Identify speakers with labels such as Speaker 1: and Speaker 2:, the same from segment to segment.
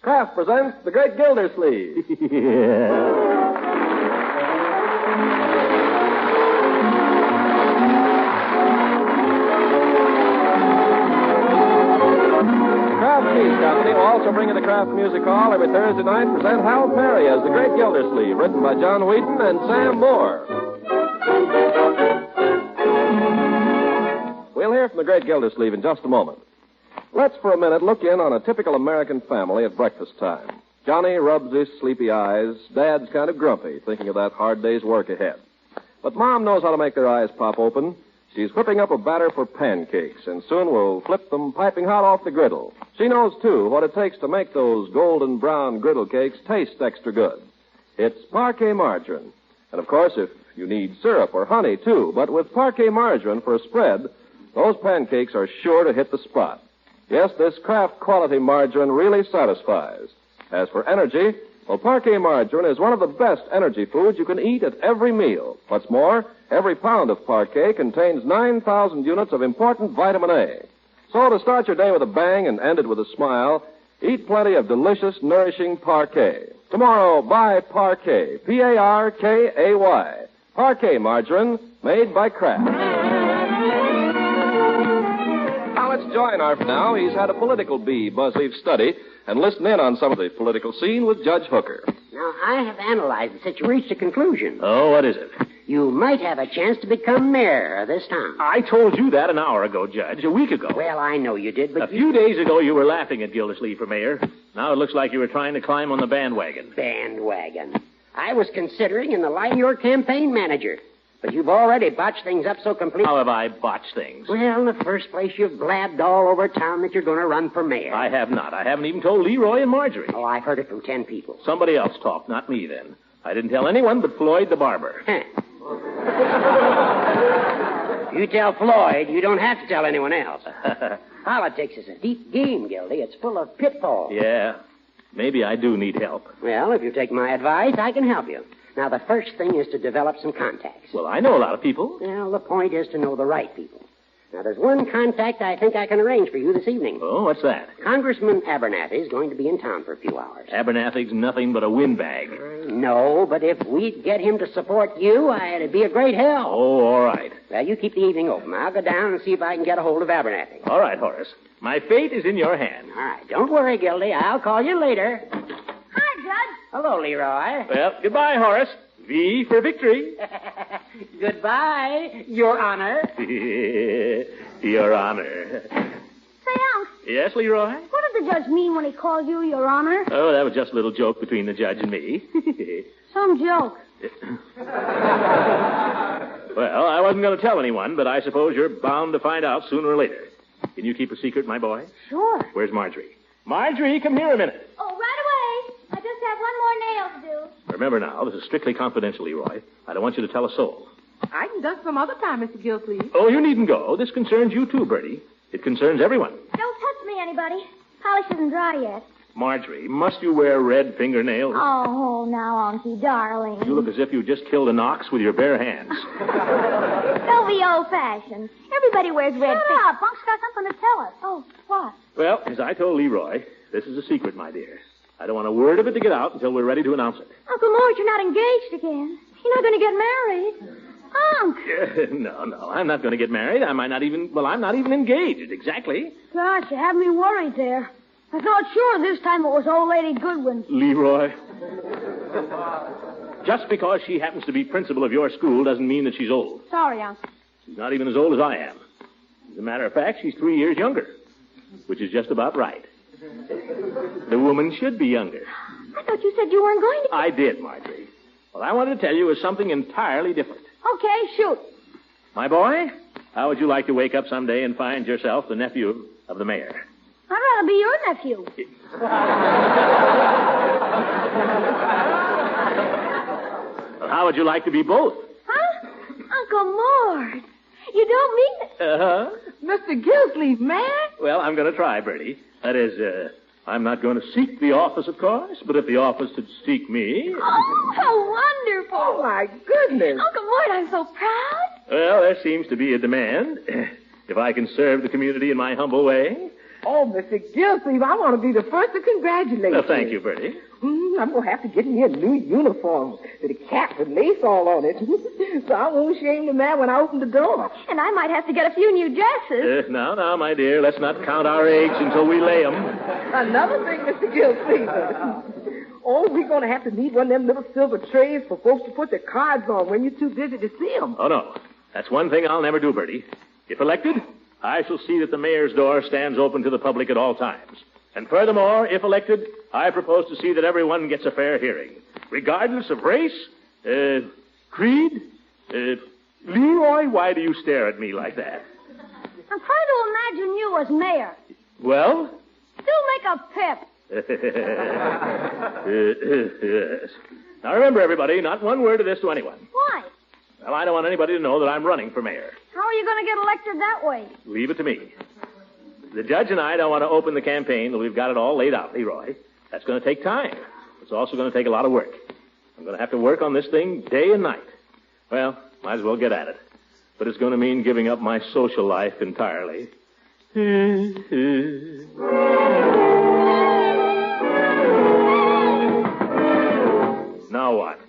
Speaker 1: Kraft presents The Great Gildersleeve. Company will also bring in the Kraft Music Hall every Thursday night present Harold Peary as The Great Gildersleeve, written by John Wheaton and Sam Moore. We'll hear from The Great Gildersleeve in just a moment. Let's for a minute look in on a typical American family at breakfast time. Johnny rubs his sleepy eyes. Dad's kind of grumpy, thinking of that hard day's work ahead. But Mom knows how to make their eyes pop open. She's whipping up a batter for pancakes, and soon we'll flip them piping hot off the griddle. She knows, too, what it takes to make those golden brown griddle cakes taste extra good. It's Parquet margarine. And, of course, if you need syrup or honey, too. But with Parquet margarine for a spread, those pancakes are sure to hit the spot. Yes, this Kraft quality margarine really satisfies. As for energy, well, Parquet margarine is one of the best energy foods you can eat at every meal. What's more, every pound of Parquet contains 9,000 units of important vitamin A. So to start your day with a bang and end it with a smile, eat plenty of delicious, nourishing Parquet. Tomorrow, buy Parquet, P-A-R-K-A-Y. Parquet margarine made by Kraft. Now let's join Arf now. He's had a political bee BuzzFeed study and listen in on some of the political scene with Judge Hooker.
Speaker 2: Now, I have analyzed it since you reached a conclusion.
Speaker 3: Oh, what is it?
Speaker 2: You might have a chance to become mayor of this town.
Speaker 3: I told you that an hour ago, Judge, a week ago.
Speaker 2: Well, I know you did, but
Speaker 3: a few days ago you were laughing at Gildersleeve for mayor. Now it looks like you were trying to climb on the bandwagon.
Speaker 2: Bandwagon. I was considering in the line of your campaign manager. But you've already botched things up so completely.
Speaker 3: How have I botched things?
Speaker 2: Well, in the first place, you've blabbed all over town that you're going to run for mayor.
Speaker 3: I have not. I haven't even told Leroy and Marjorie.
Speaker 2: Oh, I've heard it from 10 people.
Speaker 3: Somebody else talked, not me then. I didn't tell anyone but Floyd the barber.
Speaker 2: You tell Floyd, you don't have to tell anyone else. Politics is a deep game, Gildy. It's full of pitfalls.
Speaker 3: Yeah. Maybe I do need help.
Speaker 2: Well, if you take my advice, I can help you. Now, the first thing is to develop some contacts.
Speaker 3: Well, I know a lot of people.
Speaker 2: Well, the point is to know the right people. Now, there's one contact I think I can arrange for you this evening.
Speaker 3: Oh, what's that?
Speaker 2: Congressman Abernathy's going to be in town for a few hours.
Speaker 3: Abernathy's nothing but a windbag.
Speaker 2: No, but if we'd get him to support you, it'd be a great help.
Speaker 3: Oh, all right.
Speaker 2: Well, you keep the evening open. I'll go down and see if I can get a hold of Abernathy.
Speaker 3: All right, Horace. My fate is in your hands.
Speaker 2: All right. Don't worry, Gildy. I'll call you later.
Speaker 4: Hi, Judge.
Speaker 2: Hello, Leroy.
Speaker 3: Well, goodbye, Horace. V for victory.
Speaker 2: Goodbye, Your Honor.
Speaker 3: Your Honor.
Speaker 4: Say, Unc.
Speaker 3: Yes, Leroy?
Speaker 4: What did the judge mean when he called you Your Honor?
Speaker 3: Oh, that was just a little joke between the judge and me.
Speaker 4: Some joke.
Speaker 3: Well, I wasn't going to tell anyone, but I suppose you're bound to find out sooner or later. Can you keep a secret, my boy?
Speaker 4: Sure.
Speaker 3: Where's Marjorie? Marjorie, come here a minute.
Speaker 4: Oh, right away. I just have one more nail to do.
Speaker 3: Remember now, this is strictly confidential, Leroy. I don't want you to tell a soul.
Speaker 5: I can duck some other time, Mr. Gildersleeve.
Speaker 3: Oh, you needn't go. This concerns you too, Bertie. It concerns everyone.
Speaker 4: Don't touch me, anybody. Polish isn't dry yet.
Speaker 3: Marjorie, must you wear red fingernails?
Speaker 4: Oh, now, Unky, darling.
Speaker 3: You look as if you just killed an ox with your bare hands.
Speaker 4: Don't be old-fashioned. Everybody wears red
Speaker 5: Shut up. Unc's got something to tell us.
Speaker 4: Oh, what?
Speaker 3: Well, as I told Leroy, this is a secret, my dear. I don't want a word of it to get out until we're ready to announce it.
Speaker 4: Uncle Mort, you're not engaged again. You're not going to get married. Unc.
Speaker 3: No, I'm not going to get married. I'm not even engaged, exactly.
Speaker 4: Gosh, you have me worried there. I thought sure this time it was old lady Goodwin.
Speaker 3: Leroy. Just because she happens to be principal of your school doesn't mean that she's old.
Speaker 4: Sorry, Unc.
Speaker 3: She's not even as old as I am. As a matter of fact, she's 3 years younger, which is just about right. The woman should be younger.
Speaker 4: I thought you said you weren't going to...
Speaker 3: I did, Marjorie. What I wanted to tell you is something entirely different.
Speaker 4: Okay, shoot.
Speaker 3: My boy, how would you like to wake up someday and find yourself the nephew of the mayor?
Speaker 4: I'd rather be your nephew.
Speaker 3: Well, how would you like to be both?
Speaker 4: Huh? Uncle Mort. You don't mean it.
Speaker 3: Uh-huh.
Speaker 5: Mr. Gildersleeve, man.
Speaker 3: Well, I'm going to try, Bertie. That is, I'm not going to seek the office, of course, but if the office should seek me...
Speaker 4: Oh, how wonderful.
Speaker 5: Oh, my goodness.
Speaker 4: Uncle Mort, I'm so proud.
Speaker 3: Well, there seems to be a demand. If I can serve the community in my humble way,
Speaker 5: Oh, Mr. Gildersleeve, I want to be the first to congratulate you.
Speaker 3: Thank you, Bertie.
Speaker 5: I'm going to have to get me a new uniform with a cap with lace all on it. So I won't shame the man when I open the door.
Speaker 4: And I might have to get a few new dresses.
Speaker 3: Now, my dear, let's not count our eggs until we lay them.
Speaker 5: Another thing, Mr. Gildersleeve. Oh, we're going to have to need one of them little silver trays for folks to put their cards on when you're too busy to see them.
Speaker 3: Oh, no. That's one thing I'll never do, Bertie. If elected, I shall see that the mayor's door stands open to the public at all times. And furthermore, if elected, I propose to see that everyone gets a fair hearing, regardless of race, creed. Leroy, why do you stare at me like that?
Speaker 4: I'm trying to imagine you as mayor.
Speaker 3: Well?
Speaker 4: Still make a pip.
Speaker 3: Yes. Now remember, everybody, not one word of this to anyone.
Speaker 4: Why?
Speaker 3: Well, I don't want anybody to know that I'm running for mayor.
Speaker 4: How are you going to get elected that way?
Speaker 3: Leave it to me. The judge and I don't want to open the campaign till we've got it all laid out, Leroy. That's going to take time. It's also going to take a lot of work. I'm going to have to work on this thing day and night. Well, might as well get at it. But it's going to mean giving up my social life entirely. Now what?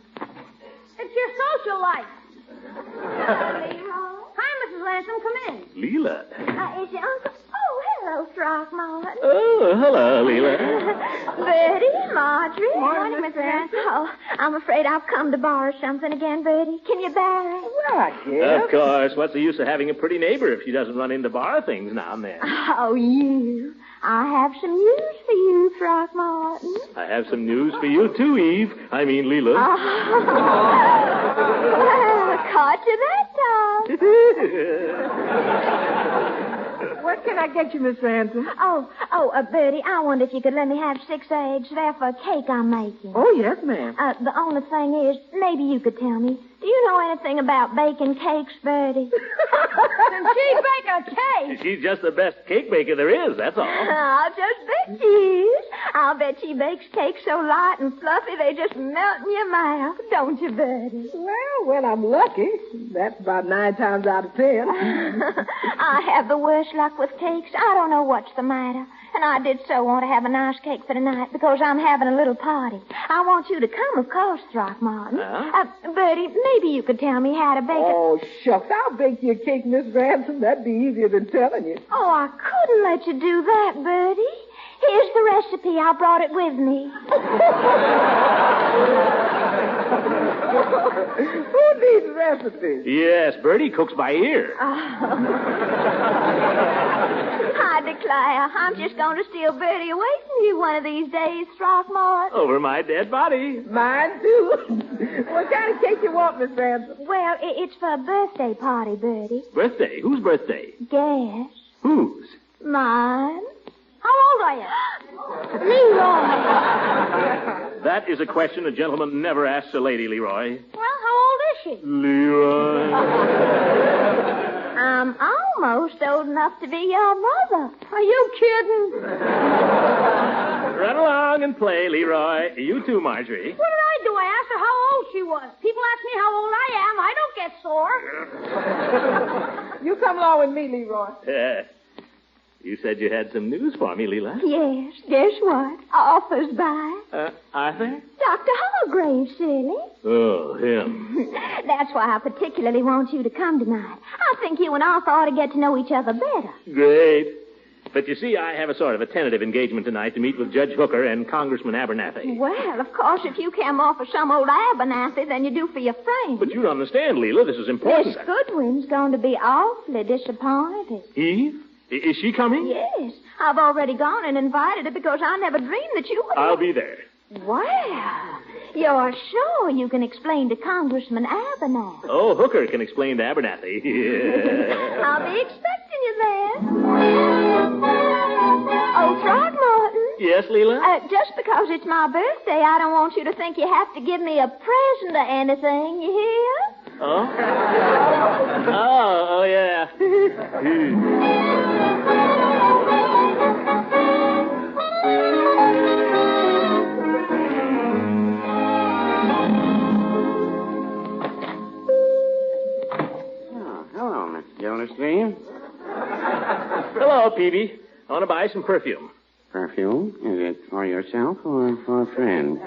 Speaker 4: It's your social life. Hi, Mrs. Ransom. Come in.
Speaker 3: Leela.
Speaker 4: Is your uncle? Oh, hello, Throckmorton.
Speaker 3: Oh, hello, Leela.
Speaker 4: Bertie, Marjorie. Morning, Miss Ransom. Oh, I'm afraid I've come to borrow something again, Bertie. Can you bear it?
Speaker 5: Well, I guess.
Speaker 3: Of course. What's the use of having a pretty neighbor if she doesn't run in to borrow things now and then?
Speaker 4: Oh, you. I have some news for you, Throckmorton.
Speaker 3: I have some news for you, too, Eve. I mean, Leela.
Speaker 4: Well, caught you that time.
Speaker 5: What can I get you, Miss Ransom?
Speaker 4: Bertie, I wonder if you could let me have 6 eggs. They're for a cake I'm making.
Speaker 5: Oh, yes, ma'am.
Speaker 4: The only thing is, maybe you could tell me, do you know anything about baking cakes, Bertie? Can she bake a cake?
Speaker 3: She's just the best cake baker there is, that's all.
Speaker 4: I'll just bet she is. I'll bet she bakes cakes so light and fluffy they just melt in your mouth. Don't you, Bertie?
Speaker 5: Well, when I'm lucky. That's about 9 times out of 10.
Speaker 4: I have the worst luck with cakes. I don't know what's the matter. And I did so want to have a nice cake for tonight because I'm having a little party. I want you to come, of course, Throckmorton. Bertie, maybe you could tell me how to bake it.
Speaker 5: Oh, shucks. I'll bake you a cake, Miss Ransom. That'd be easier than telling you.
Speaker 4: Oh, I couldn't let you do that, Bertie. Here's the recipe. I brought it with me.
Speaker 5: Who needs recipes?
Speaker 3: Yes, Bertie cooks by ear.
Speaker 4: I declare, I'm just going to steal Bertie away from you one of these days, Throckmorton.
Speaker 3: Over my dead body.
Speaker 5: Mine, too. What kind of cake you want, Miss Ransom?
Speaker 4: Well, it's for a birthday party, Bertie.
Speaker 3: Birthday? Whose birthday?
Speaker 4: Guess.
Speaker 3: Whose?
Speaker 4: Mine. How old are you? Leroy.
Speaker 3: That is a question a gentleman never asks a lady, Leroy.
Speaker 4: Well, how old is she?
Speaker 3: Leroy.
Speaker 4: I'm almost old enough to be your mother. Are you kidding?
Speaker 3: Run along and play, Leroy. You too, Marjorie.
Speaker 4: What did I do? I asked her how old she was. People ask me how old I am. I don't get sore.
Speaker 5: You come along with me, Leroy.
Speaker 3: You said you had some news for me, Leela.
Speaker 4: Yes. Guess what? Arthur's by.
Speaker 3: Arthur?
Speaker 4: Dr. Hargrave, silly.
Speaker 3: Oh, him.
Speaker 4: That's why I particularly want you to come tonight. I think you and Arthur ought to get to know each other better.
Speaker 3: Great. But you see, I have a sort of a tentative engagement tonight to meet with Judge Hooker and Congressman Abernathy.
Speaker 4: Well, of course, if you care more for some old Abernathy than you do for your friend.
Speaker 3: But you don't understand, Leela. This is important.
Speaker 4: Miss Goodwin's going to be awfully disappointed.
Speaker 3: Eve? Is she coming?
Speaker 4: Yes. I've already gone and invited her because I never dreamed that you would...
Speaker 3: I'll be there.
Speaker 4: Well, you're sure you can explain to Congressman Abernathy?
Speaker 3: Oh, Hooker can explain to Abernathy.
Speaker 4: I'll be expecting you then. Oh, Throckmorton.
Speaker 3: Yes, Leela?
Speaker 4: Just because it's my birthday, I don't want you to think you have to give me a present or anything, you hear?
Speaker 3: Oh? Oh, yeah.
Speaker 2: Oh, hello, Miss Gildersleeve.
Speaker 3: Hello, Peavy. I want to buy some perfume.
Speaker 6: Perfume? Is it for yourself or for a friend?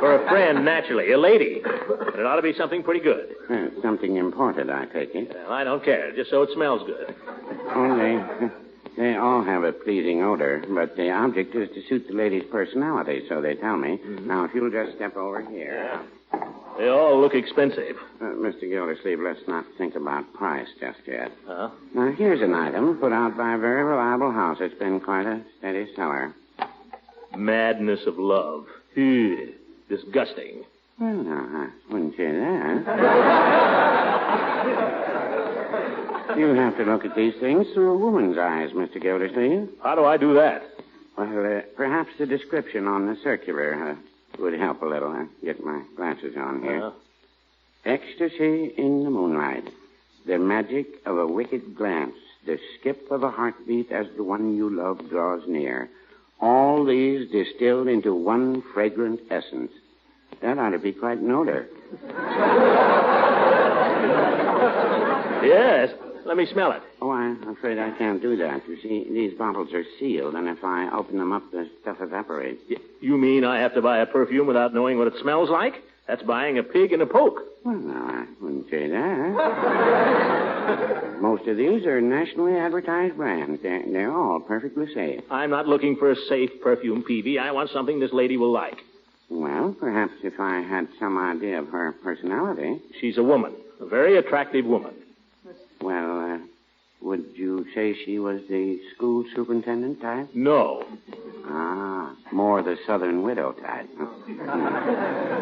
Speaker 3: For a friend, naturally. A lady. But it ought to be something pretty good.
Speaker 6: Something imported, I take it.
Speaker 3: Well, I don't care, just so it smells good.
Speaker 6: Oh, they all have a pleasing odor, but the object is to suit the lady's personality, so they tell me. Mm-hmm. Now, if you'll just step over here.
Speaker 3: Yeah. They all look expensive.
Speaker 6: Mr. Gildersleeve, let's not think about price just yet.
Speaker 3: Huh?
Speaker 6: Now, here's an item put out by a very reliable house. It's been quite a steady seller.
Speaker 3: Madness of love. Ew. Disgusting.
Speaker 6: Well, no, I wouldn't say that. You have to look at these things through a woman's eyes, Mr. Gildersleeve.
Speaker 3: How do I do that?
Speaker 6: Well, perhaps the description on the circular would help a little. I'll get my glasses on here. Ecstasy in the moonlight. The magic of a wicked glance. The skip of a heartbeat as the one you love draws near. All these distilled into one fragrant essence. That ought to be quite an odor.
Speaker 3: Yes. Let me smell it.
Speaker 6: Oh, I'm afraid I can't do that. You see, these bottles are sealed, and if I open them up, the stuff evaporates.
Speaker 3: You mean I have to buy a perfume without knowing what it smells like? That's buying a pig in a poke.
Speaker 6: Well, no, I wouldn't say that. Most of these are nationally advertised brands. They're all perfectly safe.
Speaker 3: I'm not looking for a safe perfume, Peavy. I want something this lady will like.
Speaker 6: Well, perhaps if I had some idea of her personality.
Speaker 3: She's a woman. A very attractive woman.
Speaker 6: Well, would you say she was the school superintendent type?
Speaker 3: No.
Speaker 6: Ah, more the Southern widow type.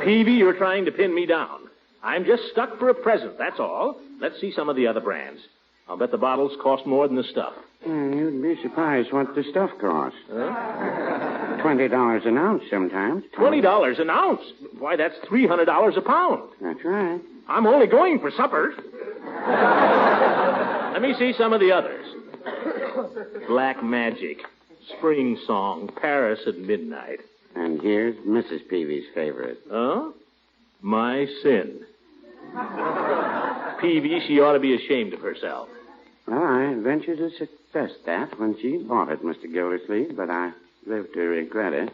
Speaker 3: Peavy, you're trying to pin me down. I'm just stuck for a present, that's all. Let's see some of the other brands. I'll bet the bottles cost more than the stuff.
Speaker 6: You'd be surprised what the stuff costs. $20 an ounce sometimes.
Speaker 3: $20 an ounce? Why, that's $300 a pound.
Speaker 6: That's right.
Speaker 3: I'm only going for supper. Let me see some of the others. Black Magic, Spring Song, Paris at Midnight.
Speaker 6: And here's Mrs. Peavy's favorite.
Speaker 3: Huh? My Sin. Peavy, she ought to be ashamed of herself.
Speaker 6: Well, I venture to suggest that when she bought it, Mr. Gildersleeve, but I live to regret it.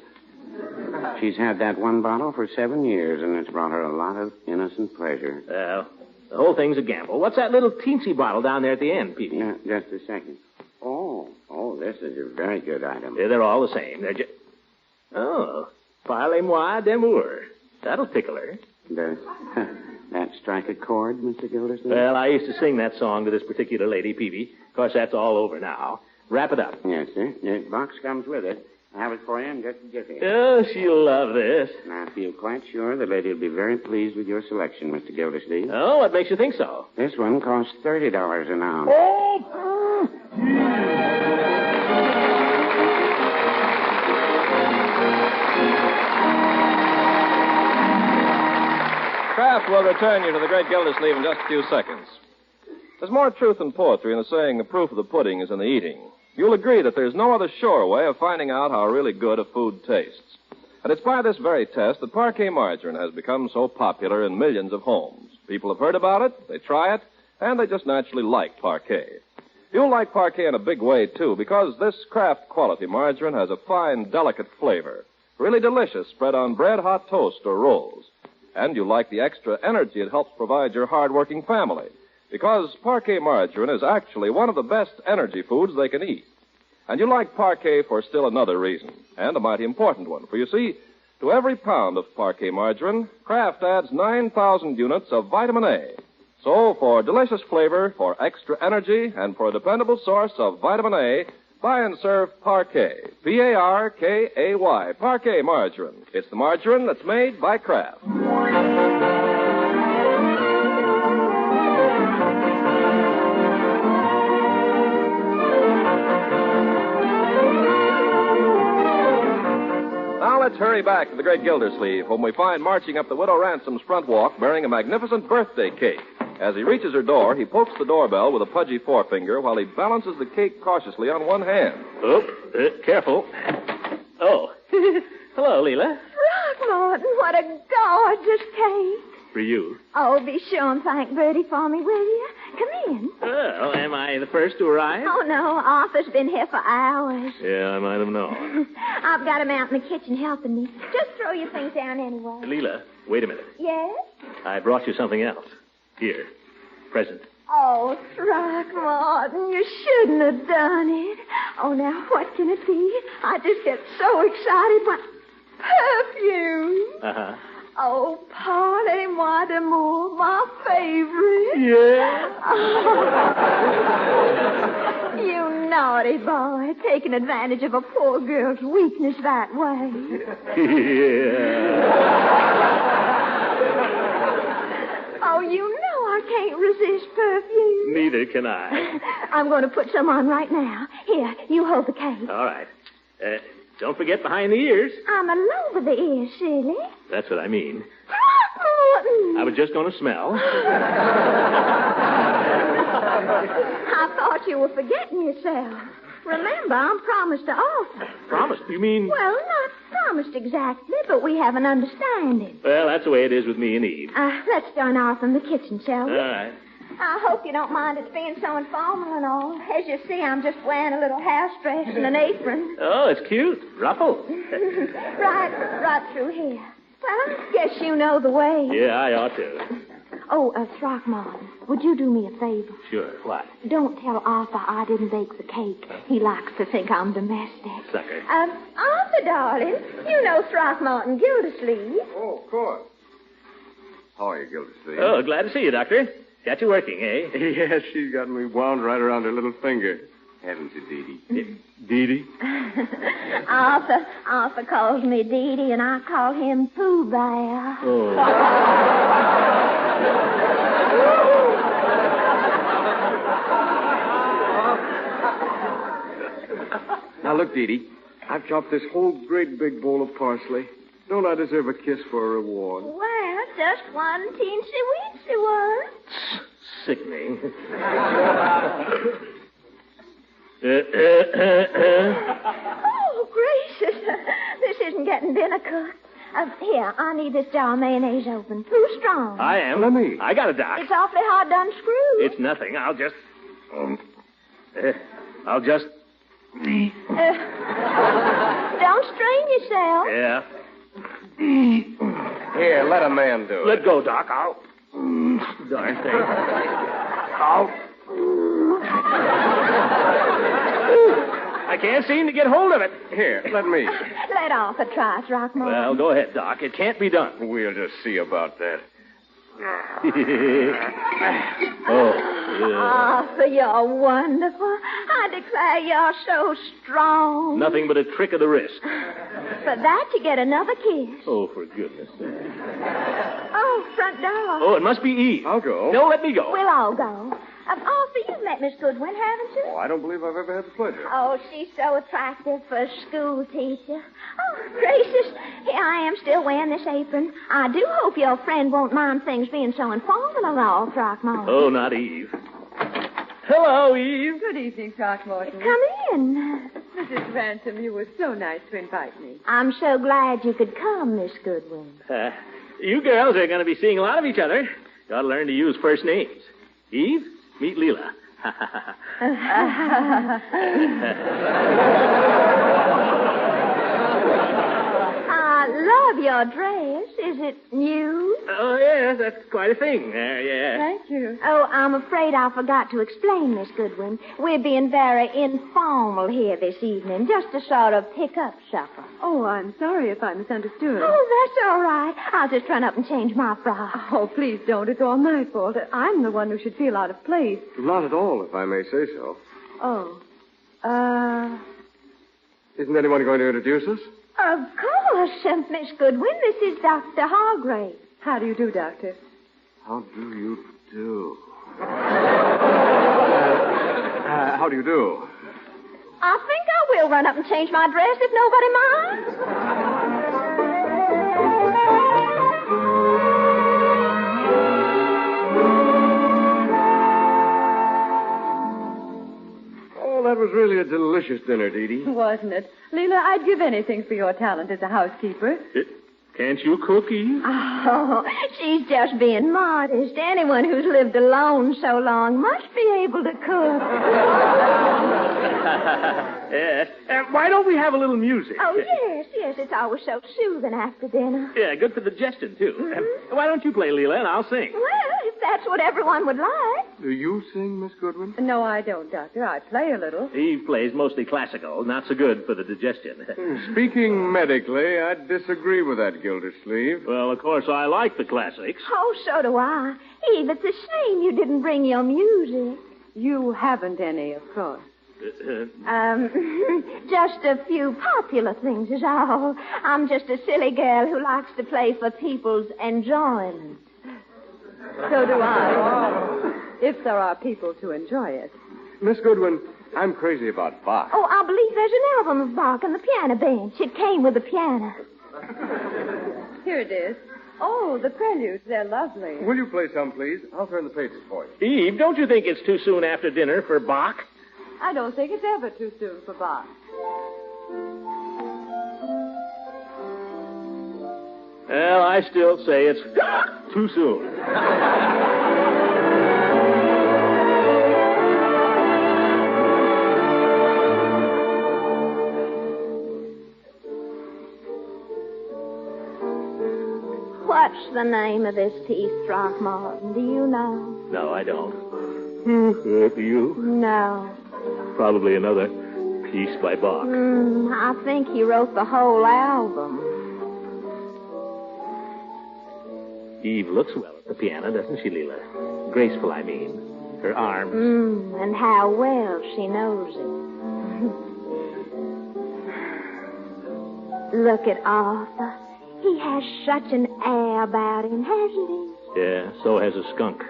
Speaker 6: She's had that one bottle for 7 years, and it's brought her a lot of innocent pleasure.
Speaker 3: Well, the whole thing's a gamble. What's that little teensy bottle down there at the end, Peavy?
Speaker 6: Yeah, just a second. Oh, this is a very good item.
Speaker 3: Yeah, they're all the same. They're just... Oh, Parlez-moi d'amour. That'll tickle her.
Speaker 6: Does that strike a chord, Mr. Gildersleeve?
Speaker 3: Well, I used to sing that song to this particular lady, Peavy. Of course, that's all over now. Wrap it up.
Speaker 6: Yes, sir. The box comes with it. I'll have it for you in just a jiffy.
Speaker 3: Oh, she'll love this.
Speaker 6: And I feel quite sure the lady will be very pleased with your selection, Mr. Gildersleeve.
Speaker 3: Oh, what makes you think so?
Speaker 6: This one costs $30 an ounce.
Speaker 3: Oh!
Speaker 1: Kraft will return you to the Great Gildersleeve in just a few seconds. There's more truth in poetry in the saying the proof of the pudding is in the eating. You'll agree that there's no other sure way of finding out how really good a food tastes. And it's by this very test that Parquet margarine has become so popular in millions of homes. People have heard about it, they try it, and they just naturally like Parquet. You'll like Parquet in a big way, too, because this Kraft quality margarine has a fine, delicate flavor. Really delicious spread on bread, hot toast, or rolls. And you like the extra energy it helps provide your hard-working family, because Parquet margarine is actually one of the best energy foods they can eat. And you like Parquet for still another reason, and a mighty important one. For you see, to every pound of Parquet margarine, Kraft adds 9,000 units of vitamin A. So, for delicious flavor, for extra energy, and for a dependable source of vitamin A, buy and serve Parquet. P-A-R-K-A-Y. Parquet margarine. It's the margarine that's made by Kraft. Now let's hurry back to the Great Gildersleeve, whom we find marching up the Widow Ransom's front walk bearing a magnificent birthday cake. As he reaches her door, he pokes the doorbell with a pudgy forefinger while he balances the cake cautiously on one hand.
Speaker 3: Oh, careful. Oh, hello, Leela.
Speaker 4: Throckmorton, what a gorgeous cake.
Speaker 3: For you.
Speaker 4: Oh, be sure and thank Bertie for me, will you? come in.
Speaker 3: Oh, am I the first to arrive?
Speaker 4: Oh, no. Arthur's been here for hours.
Speaker 3: Yeah, I might have known.
Speaker 4: I've got him out in the kitchen helping me. Just throw your things down anyway.
Speaker 3: Leela, wait a minute.
Speaker 4: Yes?
Speaker 3: I brought you something else. Here, present.
Speaker 4: Oh, Throckmorton, you shouldn't have done it. Oh, now, what can it be? I just get so excited. What? Perfume.
Speaker 3: Uh-huh.
Speaker 4: Oh, parlez-moi d'amour, my favorite.
Speaker 3: Yeah.
Speaker 4: You naughty boy, taking advantage of a poor girl's weakness that way.
Speaker 3: Yeah.
Speaker 4: Oh, you know I can't resist perfume.
Speaker 3: Neither can I.
Speaker 4: I'm going to put some on right now. Here, you hold the cake.
Speaker 3: All right. Don't forget behind the ears.
Speaker 4: I'm all over the ears, silly.
Speaker 3: That's what I mean.
Speaker 4: Throckmorton!
Speaker 3: I was just going to smell.
Speaker 4: I thought you were forgetting yourself. Remember, I'm promised to offer.
Speaker 3: Promised? You mean...
Speaker 4: Well, not promised exactly, but we have an understanding.
Speaker 3: Well, that's the way it is with me and Eve.
Speaker 4: Let's join off in the kitchen, shall we?
Speaker 3: All right.
Speaker 4: I hope you don't mind it being so informal and all. As you see, I'm just wearing a little house dress and an apron.
Speaker 3: Oh, it's cute. Ruffle.
Speaker 4: right through here. Well, I guess you know the way.
Speaker 3: Yeah, I ought to.
Speaker 4: Oh, Throckmorton, would you do me a favor?
Speaker 3: Sure. What?
Speaker 4: Don't tell Arthur I didn't bake the cake. He likes to think I'm domestic.
Speaker 3: Sucker.
Speaker 4: Arthur, darling, you know Throckmorton Gildersleeve.
Speaker 7: Oh, of course. How are you, Gildersleeve?
Speaker 3: Oh, glad to see you, Doctor. Got you working, eh?
Speaker 7: Yes, she's got me wound right around her little finger. Haven't you, Dee Dee?
Speaker 4: Arthur calls me Dee Dee, and I call him Pooh Bear.
Speaker 3: Oh.
Speaker 7: Now, look, Dee Dee. I've chopped this whole great big bowl of parsley. Don't I deserve a kiss for a reward?
Speaker 4: Well, just one teensy-weensy one.
Speaker 3: Sickening.
Speaker 4: Oh, gracious. This isn't getting dinner cooked. Here, I need this jar of mayonnaise open. Too strong.
Speaker 3: I am.
Speaker 7: Let me.
Speaker 3: I got it, Doc.
Speaker 4: It's awfully hard to unscrew.
Speaker 3: It's nothing. I'll just...
Speaker 4: Don't strain yourself.
Speaker 3: Yeah.
Speaker 7: Here, let a man do it.
Speaker 3: Let go, Doc. I'll... Darn thing. I can't seem to get hold of it.
Speaker 7: Here, let me.
Speaker 4: Let Arthur try, Throckmorton.
Speaker 3: Well, go ahead, Doc. It can't be done.
Speaker 7: We'll just see about that.
Speaker 4: Arthur, you're wonderful. I declare you're so strong.
Speaker 3: Nothing but a trick of the wrist.
Speaker 4: For that, you get another kiss.
Speaker 3: Oh, for goodness sake.
Speaker 4: Oh, front door.
Speaker 3: Oh, it must be Eve.
Speaker 7: I'll go.
Speaker 3: No, let me go.
Speaker 4: We'll all go. Arthur, you've met Miss Goodwin, haven't you?
Speaker 7: Oh, I don't believe I've ever had the pleasure.
Speaker 4: Oh, she's so attractive for a school teacher. Oh, gracious. Here I am still wearing this apron. I do hope your friend won't mind things being so informal and all, Throckmorton.
Speaker 3: Oh, not Eve. Hello, Eve.
Speaker 8: Good evening, Throckmorton.
Speaker 4: Come in.
Speaker 8: Mrs. Ransom, you were so nice to invite me.
Speaker 4: I'm so glad you could come, Miss Goodwin.
Speaker 3: You girls are going to be seeing a lot of each other. Got to learn to use first names. Eve, meet Leela.
Speaker 4: I love your dress. Is it new?
Speaker 3: Oh, yes, that's quite a thing there, yeah.
Speaker 8: Thank you.
Speaker 4: Oh, I'm afraid I forgot to explain, Miss Goodwin. We're being very informal here this evening, just a sort of pick-up supper.
Speaker 8: Oh, I'm sorry if I misunderstood.
Speaker 4: Oh, that's all right. I'll just run up and change my frock.
Speaker 8: Oh, please don't. It's all my fault. I'm the one who should feel out of place.
Speaker 7: Not at all, if I may say so.
Speaker 8: Oh.
Speaker 7: Isn't anyone going to introduce us?
Speaker 4: Of course, Miss Goodwin. This is Dr. Hargrave.
Speaker 8: How do you do, Doctor?
Speaker 7: How do you do? How do you do?
Speaker 4: I think I will run up and change my dress if nobody minds.
Speaker 7: Oh, that was really a delicious dinner, Dee Dee.
Speaker 8: Wasn't it? Leela, I'd give anything for your talent as a housekeeper.
Speaker 3: Can't you cook, Eve?
Speaker 4: Oh, she's just being modest. Anyone who's lived alone so long must be able to cook.
Speaker 3: Yes. Why don't we have a little music?
Speaker 4: Oh, yes. It's always so soothing after dinner.
Speaker 3: Yeah, good for digestion, too. Why don't you play, Leela, and I'll sing?
Speaker 4: Well, if that's what everyone would like.
Speaker 7: Do you sing, Miss Goodwin?
Speaker 8: No, I don't, Doctor. I play a little.
Speaker 3: Eve plays mostly classical, not so good for the digestion.
Speaker 7: Speaking medically, I disagree with that, Gildersleeve.
Speaker 3: Well, of course, I like the classics.
Speaker 4: Oh, so do I. Eve, it's a shame you didn't bring your music.
Speaker 8: You haven't any, of course.
Speaker 4: Just a few popular things is all. I'm just a silly girl who likes to play for people's enjoyment.
Speaker 8: So do I. If there are people to enjoy it.
Speaker 7: Miss Goodwin, I'm crazy about Bach.
Speaker 4: Oh, I believe there's an album of Bach on the piano bench. It came with the piano.
Speaker 8: Here it is. Oh, the preludes, they're lovely.
Speaker 7: Will you play some, please? I'll turn the pages for you.
Speaker 3: Eve, don't you think it's too soon after dinner for Bach?
Speaker 8: I don't think it's ever too soon for Bach.
Speaker 3: Well, I still say it's too soon.
Speaker 4: What's the name of this piece, Throckmorton? Do you know?
Speaker 3: No, I don't. Do you?
Speaker 4: No.
Speaker 3: Probably another piece by Bach.
Speaker 4: I think he wrote the whole album.
Speaker 3: Eve looks well at the piano, doesn't she, Leela? Graceful, I mean. Her arms.
Speaker 4: And how well she knows it. Look at Arthur. He has such an air about him, hasn't he?
Speaker 3: Yeah, so has a skunk.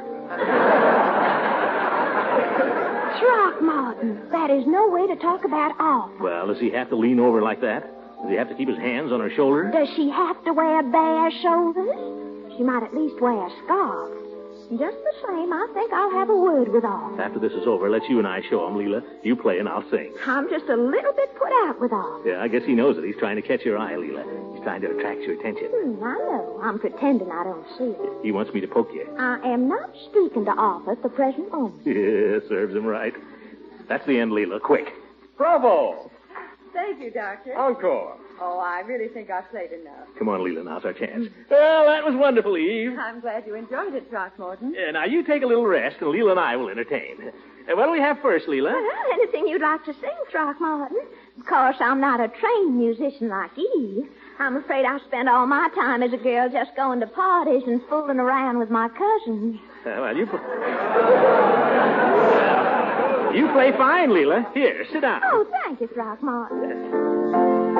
Speaker 4: Throckmorton, that is no way to talk about Arthur.
Speaker 3: Well, does he have to lean over like that? Does he have to keep his hands on her shoulder?
Speaker 4: Does she have to wear bare shoulders? She might at least wear a scarf. Just the same, I think I'll have a word with Arthur.
Speaker 3: After this is over, let you and I show him, Leela. You play and I'll sing.
Speaker 4: I'm just a little bit put out with Arthur.
Speaker 3: Yeah, I guess he knows it. He's trying to catch your eye, Leela. He's trying to attract your attention.
Speaker 4: I know. I'm pretending I don't see it.
Speaker 3: He wants me to poke you.
Speaker 4: I am not speaking to Arthur at the present moment.
Speaker 3: Yeah, serves him right. That's the end, Leela. Quick. Bravo!
Speaker 8: Thank you, Doctor.
Speaker 7: Encore.
Speaker 8: Oh, I really think I've played enough.
Speaker 3: Come on, Leela. Now's our chance. Well, that was wonderful, Eve.
Speaker 8: I'm glad you enjoyed it, Throckmorton.
Speaker 3: Now, you take a little rest, and Leela and I will entertain. What do we have first, Leela?
Speaker 4: Well, anything you'd like to sing, Throckmorton. Of course, I'm not a trained musician like Eve. I'm afraid I spend all my time as a girl just going to parties and fooling around with my cousins.
Speaker 3: Well, you play fine, Leela. Here, sit down.
Speaker 4: Oh, thank you, Throckmorton.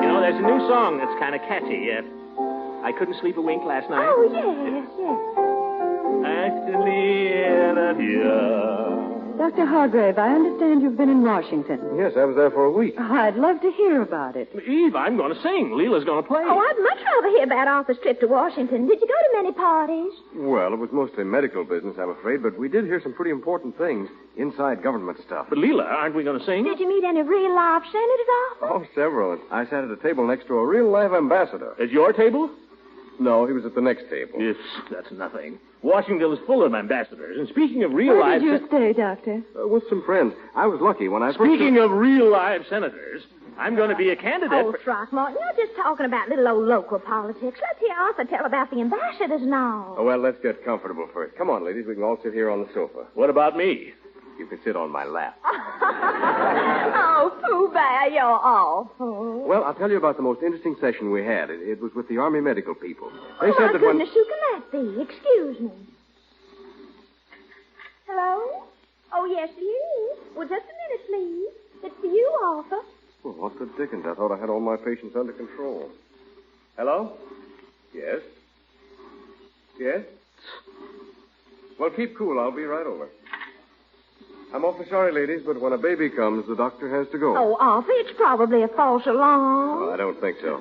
Speaker 3: You know, there's a new song that's kind of catchy. I couldn't sleep a wink last night.
Speaker 4: Oh, yes.
Speaker 8: Dr. Hargrave, I understand you've been in Washington.
Speaker 7: Yes, I was there for a week.
Speaker 8: Oh, I'd love to hear about it.
Speaker 3: Eve, I'm going to sing. Leela's going to play.
Speaker 4: Oh, I'd much rather hear about Arthur's trip to Washington. Did you go to many parties?
Speaker 7: Well, it was mostly medical business, I'm afraid, but we did hear some pretty important things. Inside government stuff.
Speaker 3: But, Leela, aren't we going to sing?
Speaker 4: Did you meet any real live senators, Arthur?
Speaker 7: Oh, several. I sat at a table next to a real live ambassador.
Speaker 3: At your table?
Speaker 7: No, he was at the next table.
Speaker 3: Yes, that's nothing. Washington is full of ambassadors. And speaking of real
Speaker 8: Where
Speaker 3: live...
Speaker 8: did you stay, Doctor?
Speaker 7: With some friends. I was lucky when I
Speaker 3: Speaking of real live senators, I'm going to be a candidate
Speaker 4: Oh, Throckmorton, you're just talking about little old local politics. Let's hear Arthur tell about the ambassadors and all.
Speaker 7: Oh, well, let's get comfortable first. Come on, ladies. We can all sit here on the sofa.
Speaker 3: What about me?
Speaker 7: You can sit on my lap.
Speaker 4: Oh, Pooh Bear, you're awful.
Speaker 7: Well, I'll tell you about the most interesting session we had. It was with the Army medical people. They
Speaker 4: Oh,
Speaker 7: said
Speaker 4: my
Speaker 7: that when...
Speaker 4: goodness, who can that be? Excuse me. Hello? Oh, yes, it is. Well, just a minute, please. It's for you, Arthur.
Speaker 7: Well, what the dickens? I thought I had all my patients under control. Hello? Yes? Yes? Well, keep cool. I'll be right over. I'm awfully sorry, ladies, but when a baby comes, the doctor has to go.
Speaker 4: Oh, Arthur, it's probably a false alarm.
Speaker 7: Well, I don't think so.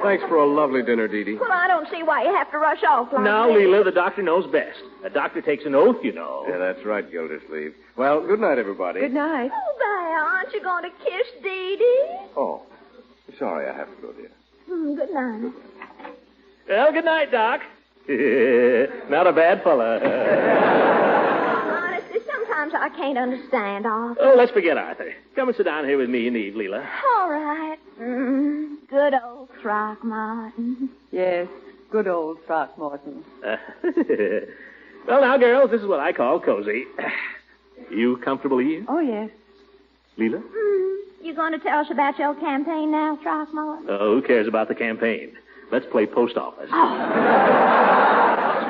Speaker 7: Thanks for a lovely dinner, Dee Dee.
Speaker 4: Well, I don't see why you have to rush off like
Speaker 3: Now,
Speaker 4: this.
Speaker 3: Leela, the doctor knows best. A doctor takes an oath, you know.
Speaker 7: Yeah, that's right, Gildersleeve. Well, good night, everybody.
Speaker 8: Good night.
Speaker 4: Oh, Bear, Aren't you going to kiss Dee Dee?
Speaker 7: Oh, sorry, I have to go, dear.
Speaker 4: Good night.
Speaker 3: Well, good night, Doc. Not a bad fella.
Speaker 4: Honestly, sometimes I can't understand Arthur.
Speaker 3: Oh, let's forget Arthur. Come and sit down here with me and Eve, Leela.
Speaker 4: All right. Good old Throckmorton.
Speaker 8: Yes, good old Throckmorton.
Speaker 3: Well, now, girls, this is what I call cozy. You comfortable, Eve?
Speaker 8: Oh, yes.
Speaker 3: Leela?
Speaker 4: You going to tell us about your campaign now, Throckmorton?
Speaker 3: Oh, who cares about the campaign? Let's play post office.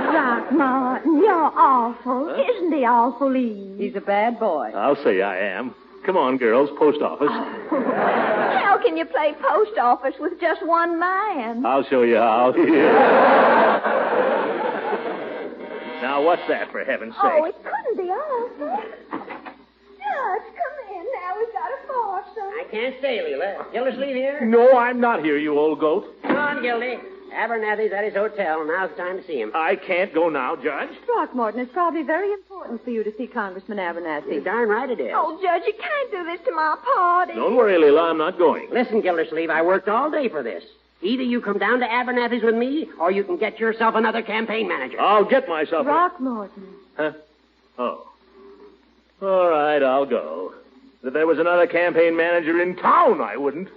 Speaker 4: Throckmorton, you're awful. Isn't he awful, Eve?
Speaker 8: He's a bad boy.
Speaker 3: I'll say I am. Come on, girls, post office.
Speaker 4: How can you play post office with just one man?
Speaker 3: I'll show you how. Now, what's that, for heaven's sake?
Speaker 4: Oh, it couldn't be Arthur. Judge, come in. Now we've got a foursome.
Speaker 2: I can't stay, Leela. Gildersleeve here?
Speaker 3: No, I'm not here, you old goat.
Speaker 2: Come on, Gildy. Abernathy's at his hotel, and now's the time to see him.
Speaker 3: I can't go now, Judge.
Speaker 8: Throckmorton, it's probably very important for you to see Congressman Abernathy.
Speaker 2: You're darn right it is.
Speaker 4: Oh, Judge, you can't do this to my party.
Speaker 3: Don't worry, Leela, I'm not going.
Speaker 2: Listen, Gildersleeve, I worked all day for this. Either you come down to Abernathy's with me, or you can get yourself another campaign manager.
Speaker 3: I'll get myself...
Speaker 8: Throckmorton.
Speaker 3: Huh? Oh. All right, I'll go. If there was another campaign manager in town, I wouldn't.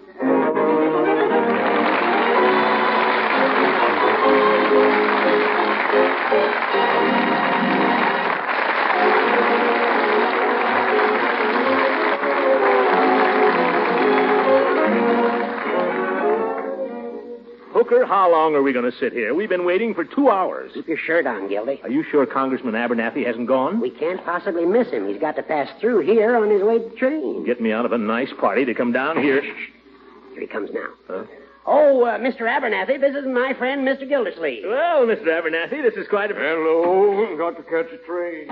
Speaker 3: Hooker, how long are we going to sit here? We've been waiting for 2 hours.
Speaker 2: Keep your shirt on, Gildy.
Speaker 3: Are you sure Congressman Abernathy hasn't gone?
Speaker 2: We can't possibly miss him. He's got to pass through here on his way to the train.
Speaker 3: Get me out of a nice party to come down here.
Speaker 2: Here he comes now.
Speaker 3: Huh?
Speaker 2: Oh, Mr. Abernathy, this is my friend, Mr. Gildersleeve.
Speaker 3: Well, Mr. Abernathy, this is quite a...
Speaker 7: Hello. Got to catch a train.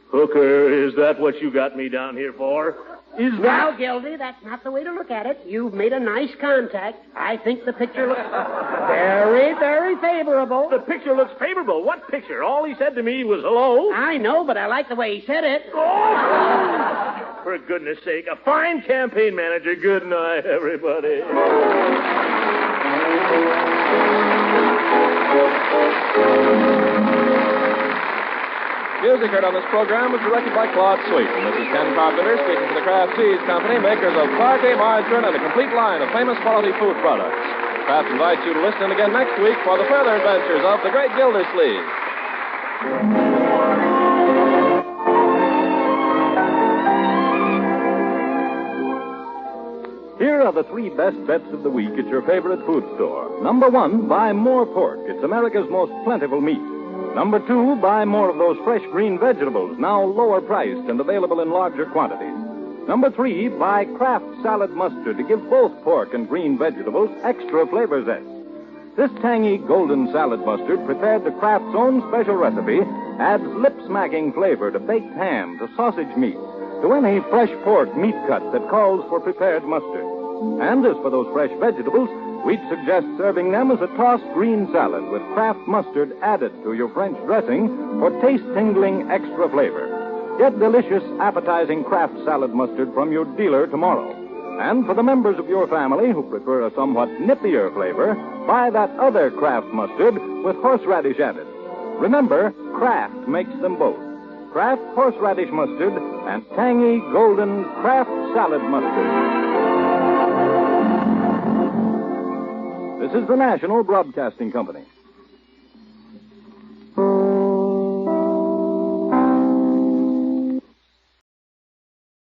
Speaker 3: Hooker, is that what you got me down here for?
Speaker 2: Well, Gildy, that's not the way to look at it. You've made a nice contact. I think the picture looks very, very favorable.
Speaker 3: The picture looks favorable. What picture? All he said to me was hello.
Speaker 2: I know, but I like the way he said it.
Speaker 3: Oh! For goodness sake, a fine campaign manager. Good night, everybody.
Speaker 1: Music heard on this program was directed by Claude Sweet. And this is Ken Carpenter speaking for the Kraft Cheese Company, makers of party, margarine, and a complete line of famous quality food products. Kraft invites you to listen in again next week for the further adventures of the Great Gildersleeve.
Speaker 9: Here are the 3 best bets of the week at your favorite food store. Number 1, buy more pork. It's America's most plentiful meat. Number 2, buy more of those fresh green vegetables, now lower priced and available in larger quantities. Number 3, buy Kraft salad mustard to give both pork and green vegetables extra flavor zest. This tangy golden salad mustard, prepared to Kraft's own special recipe, adds lip-smacking flavor to baked ham, to sausage meat, to any fresh pork meat cut that calls for prepared mustard. And as for those fresh vegetables, we'd suggest serving them as a tossed green salad with Kraft mustard added to your French dressing for taste-tingling extra flavor. Get delicious, appetizing Kraft salad mustard from your dealer tomorrow. And for the members of your family who prefer a somewhat nippier flavor, buy that other Kraft mustard with horseradish added. Remember, Kraft makes them both. Kraft horseradish mustard and tangy, golden Kraft salad mustard. This is the National Broadcasting Company.